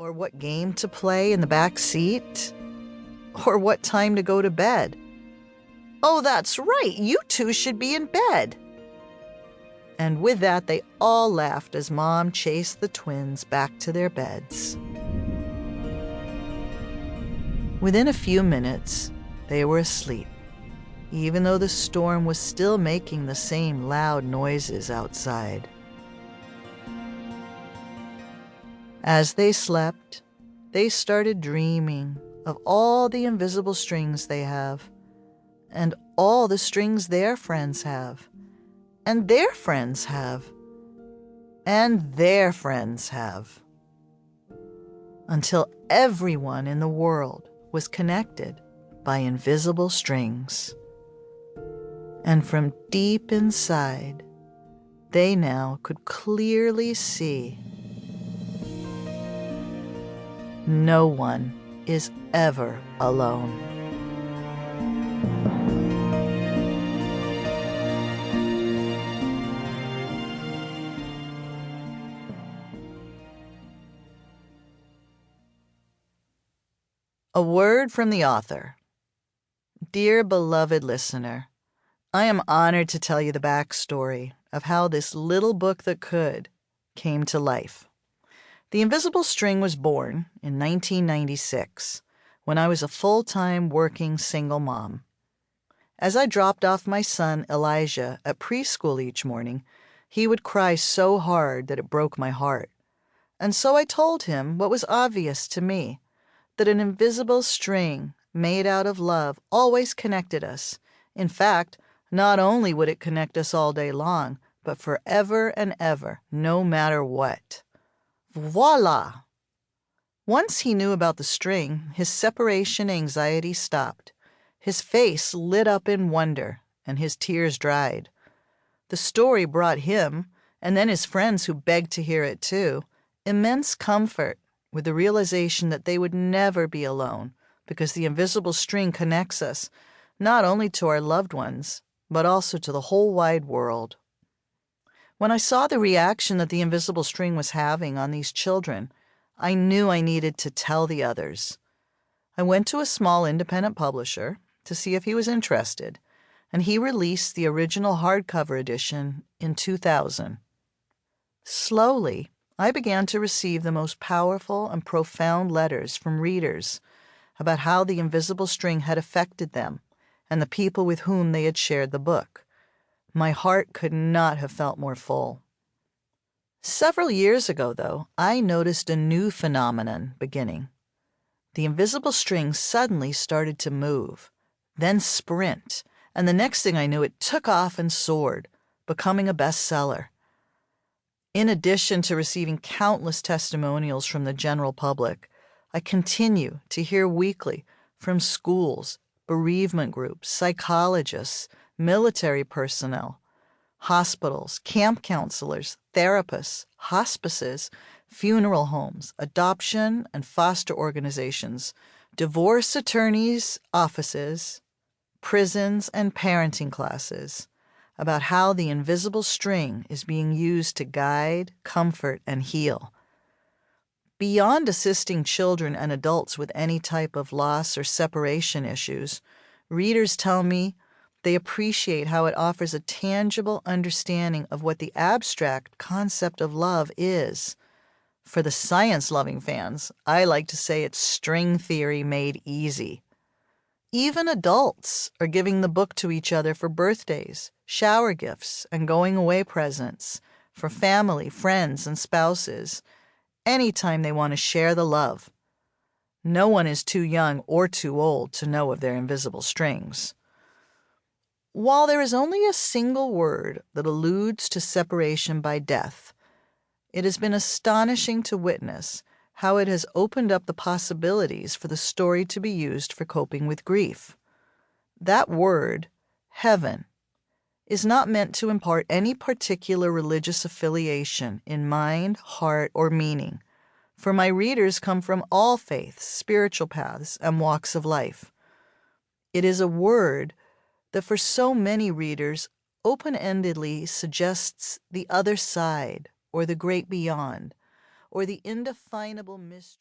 or what game to play in the back seat, or what time to go to bed. "Oh, that's right, you two should be in bed." And with that, they all laughed as Mom chased the twins back to their beds. Within a few minutes, they were asleep, even though the storm was still making the same loud noises outside. As they slept, they started dreaming of all the invisible strings they have, and all the strings their friends have, and their friends have, and their friends have, until everyone in the world was connected by invisible strings. And from deep inside, they now could clearly see no one is ever alone. A word from the author. Dear beloved listener, I am honored to tell you the backstory of how this little book that could came to life. The Invisible String was born in 1996, when I was a full-time working single mom. As I dropped off my son Elijah at preschool each morning, he would cry so hard that it broke my heart. And so I told him what was obvious to me, that an invisible string made out of love always connected us. In fact, not only would it connect us all day long, but forever and ever, no matter what. Voila! Once he knew about the string, his separation anxiety stopped. His face lit up in wonder, and his tears dried. The story brought him, and then his friends who begged to hear it too, immense comfort with the realization that they would never be alone, because the invisible string connects us, not only to our loved ones, but also to the whole wide world. When I saw the reaction that the invisible string was having on these children, I knew I needed to tell the others. I went to a small independent publisher to see if he was interested, and he released the original hardcover edition in 2000. Slowly, I began to receive the most powerful and profound letters from readers about how the invisible string had affected them and the people with whom they had shared the book. My heart could not have felt more full. Several years ago, though, I noticed a new phenomenon beginning. The invisible string suddenly started to move, then sprint, and the next thing I knew, it took off and soared, becoming a bestseller. In addition to receiving countless testimonials from the general public, I continue to hear weekly from schools, bereavement groups, psychologists, military personnel, hospitals, camp counselors, therapists, hospices, funeral homes, adoption and foster organizations, divorce attorneys' offices, prisons, and parenting classes about how the invisible string is being used to guide, comfort, and heal. Beyond assisting children and adults with any type of loss or separation issues, readers tell me they appreciate how it offers a tangible understanding of what the abstract concept of love is. For the science-loving fans, I like to say it's string theory made easy. Even adults are giving the book to each other for birthdays, shower gifts, and going-away presents, for family, friends, and spouses, anytime they want to share the love. No one is too young or too old to know of their invisible strings. While there is only a single word that alludes to separation by death, it has been astonishing to witness how it has opened up the possibilities for the story to be used for coping with grief. That word, heaven, is not meant to impart any particular religious affiliation in mind, heart, or meaning, for my readers come from all faiths, spiritual paths, and walks of life. It is a word that for so many readers open-endedly suggests the other side, or the great beyond, or the indefinable mystery.